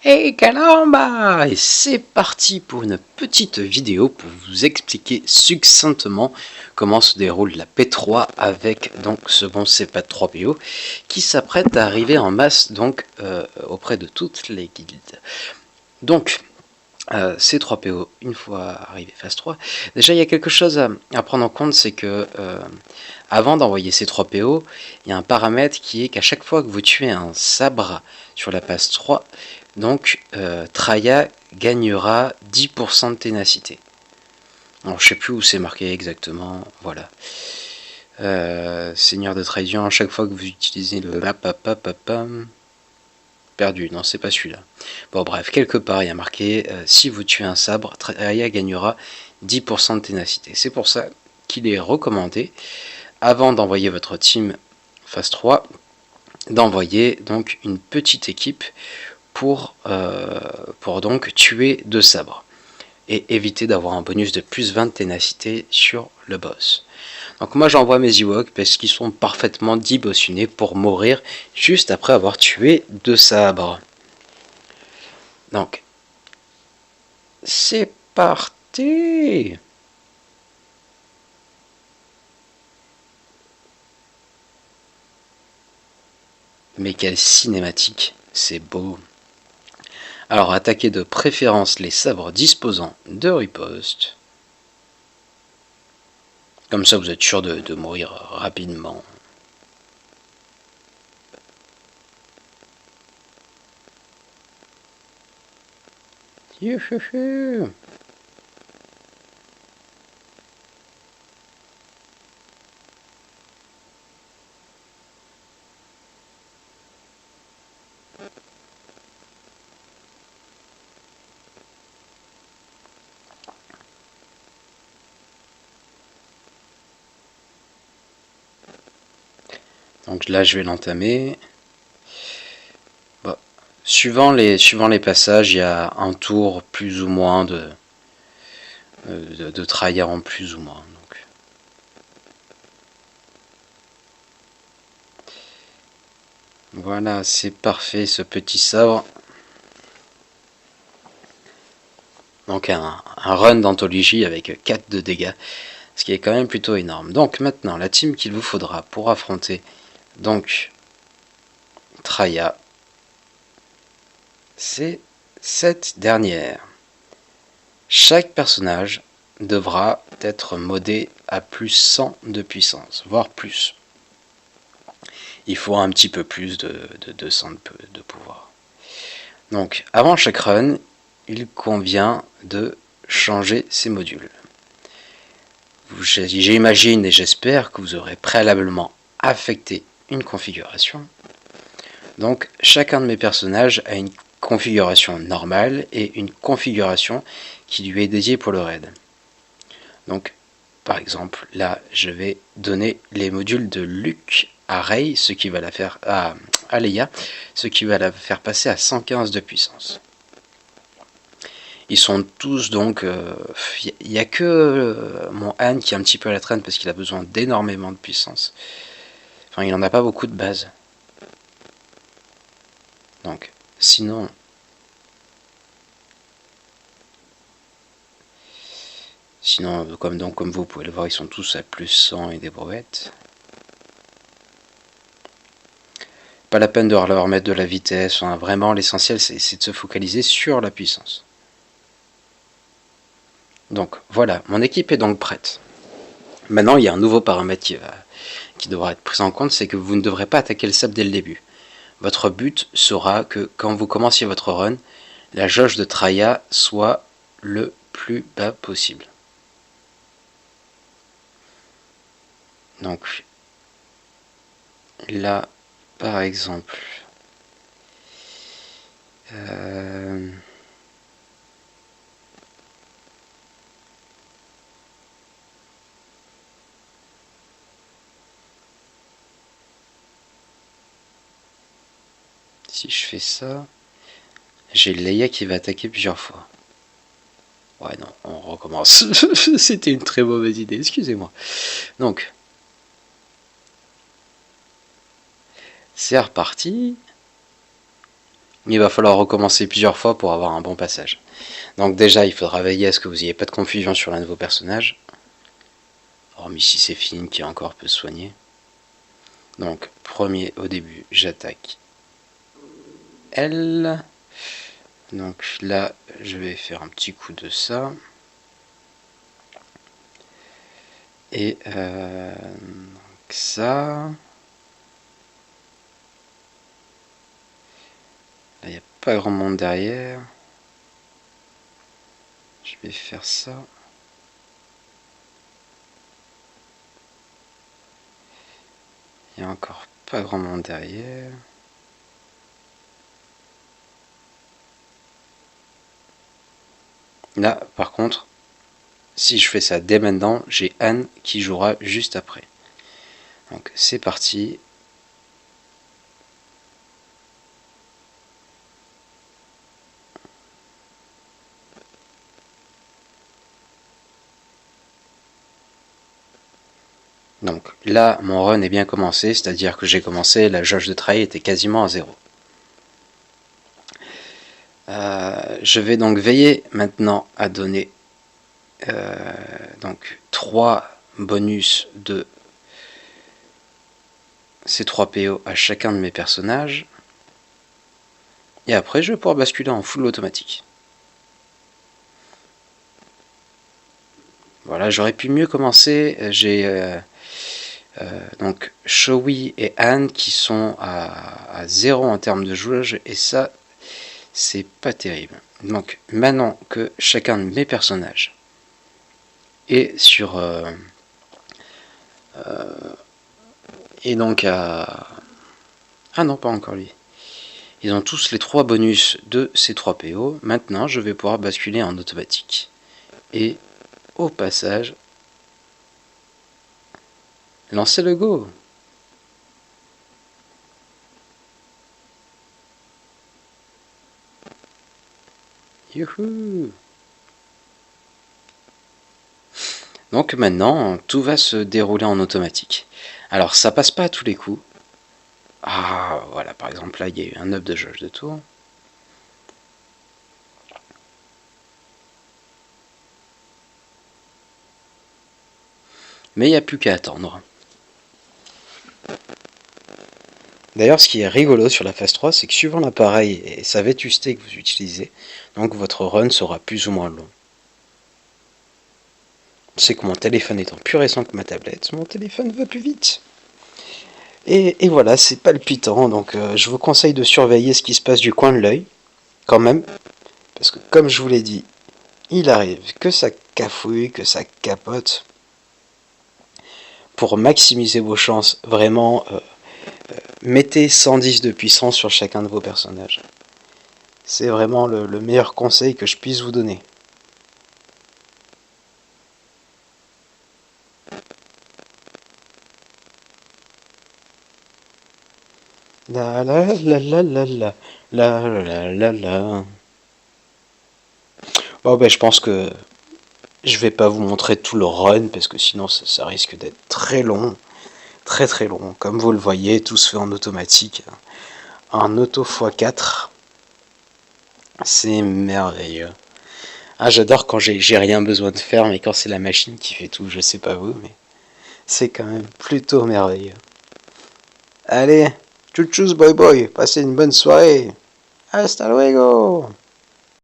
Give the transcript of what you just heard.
Hey Kalamba! Et c'est parti pour une petite vidéo pour vous expliquer succinctement comment se déroule la P3 avec donc ce bon C4 3PO qui s'apprête à arriver en masse donc auprès de toutes les guildes. Donc C3PO, une fois arrivé phase 3, déjà il y a quelque chose à prendre en compte, c'est que avant d'envoyer C3PO, il y a un paramètre qui est qu'à chaque fois que vous tuez un sabre sur la phase 3, donc Traya gagnera 10% de ténacité. Alors je sais plus où c'est marqué exactement, voilà. Seigneur de trahison, à chaque fois que vous utilisez le perdu, non c'est pas celui-là. Bon bref, quelque part il y a marqué si vous tuez un sabre, Traya gagnera 10% de ténacité. C'est pour ça qu'il est recommandé, avant d'envoyer votre team phase 3, d'envoyer donc une petite équipe pour donc tuer 2 sabres et éviter d'avoir un bonus de plus 20 de ténacité sur le boss. Donc moi j'envoie mes Ewoks parce qu'ils sont parfaitement dibossунés pour mourir juste après avoir tué 2 sabres. Donc c'est parti. Mais quelle cinématique, c'est beau. Alors attaquez de préférence les sabres disposant de riposte. Comme ça vous êtes sûr de mourir rapidement. Youhouhou. Donc là je vais l'entamer. Bon. Suivant les passages, il y a un tour plus ou moins de trahir en plus ou moins. Donc. Voilà, c'est parfait ce petit sabre. Donc un run d'anthologie avec 4 de dégâts, ce qui est quand même plutôt énorme. Donc maintenant, la team qu'il vous faudra pour affronter donc Traya, c'est cette dernière. Chaque personnage devra être modé à plus 100 de puissance, voire plus. Il faut un petit peu plus de 200 de pouvoir. Donc avant chaque run, il convient de changer ces modules. J'imagine et j'espère que vous aurez préalablement affecté une configuration. Donc chacun de mes personnages a une configuration normale et une configuration qui lui est dédiée pour le raid. Donc par exemple là je vais donner les modules de Luke à Rey, ce qui va la faire à Leia, ce qui va la faire passer à 115 de puissance. Ils sont tous donc, il n'y a que mon Han qui est un petit peu à la traîne parce qu'il a besoin d'énormément de puissance. Enfin, il n'en a pas beaucoup de base. Donc, sinon, comme vous pouvez le voir, ils sont tous à plus 100 et des brouettes. Pas la peine de leur mettre de la vitesse. Enfin, vraiment, l'essentiel, c'est de se focaliser sur la puissance. Donc voilà, mon équipe est donc prête. Maintenant, il y a un nouveau paramètre qui devra être pris en compte, c'est que vous ne devrez pas attaquer le sable dès le début. Votre but sera que quand vous commenciez votre run, la jauge de Traya soit le plus bas possible. Donc là, par exemple, si je fais ça, j'ai Leia qui va attaquer plusieurs fois. Ouais, non, on recommence. C'était une très mauvaise idée, excusez-moi. Donc, c'est reparti. il va falloir recommencer plusieurs fois pour avoir un bon passage. Donc déjà, il faudra veiller à ce que vous n'ayez pas de confusion sur l'un de vos personnages. Hormis si c'est Finn qui encore peut se soigner. Donc, premier au début, j'attaque elle. Donc là, je vais faire un petit coup de ça. Et donc ça. Là, il n'y a pas grand monde derrière. Je vais faire ça. Il n'y a encore pas grand monde derrière. Là, par contre, si je fais ça dès maintenant, j'ai Anne qui jouera juste après. Donc c'est parti. Donc là, mon run est bien commencé, c'est-à-dire que j'ai commencé, la jauge de travail était quasiment à 0. Je vais donc veiller maintenant à donner donc 3 bonus de ces 3 PO à chacun de mes personnages. Et après, je vais pouvoir basculer en full automatique. Voilà, j'aurais pu mieux commencer. J'ai donc Shoei et Anne qui sont à 0 en termes de jauge, et ça, c'est pas terrible. Donc maintenant que chacun de mes personnages est sur et donc à... Ah non, pas encore lui. Ils ont tous les 3 bonus de ces 3 PO. Maintenant, je vais pouvoir basculer en automatique. Et au passage, lancer le go. Youhou! Donc maintenant, tout va se dérouler en automatique. Alors, ça passe pas à tous les coups. Ah, voilà, par exemple, là, il y a eu un up de jauge de tour. Mais il n'y a plus qu'à attendre. D'ailleurs, ce qui est rigolo sur la phase 3, c'est que suivant l'appareil et sa vétusté que vous utilisez, donc votre run sera plus ou moins long. C'est que mon téléphone étant plus récent que ma tablette, mon téléphone va plus vite. Et voilà, c'est palpitant, donc je vous conseille de surveiller ce qui se passe du coin de l'œil, quand même, parce que comme je vous l'ai dit, il arrive que ça cafouille, que ça capote. Pour maximiser vos chances, vraiment, mettez 110 de puissance sur chacun de vos personnages. C'est vraiment le meilleur conseil que je puisse vous donner. La la la la la la la la la la. Bon ben je pense que je vais pas vous montrer tout le run parce que sinon ça risque d'être très long, très très long. Comme vous le voyez, tout se fait en automatique, en auto x4. C'est merveilleux. Ah, j'adore quand j'ai rien besoin de faire, mais quand c'est la machine qui fait tout, je sais pas vous, mais c'est quand même plutôt merveilleux. Allez, tchou tchous boy boy, passez une bonne soirée. Hasta luego.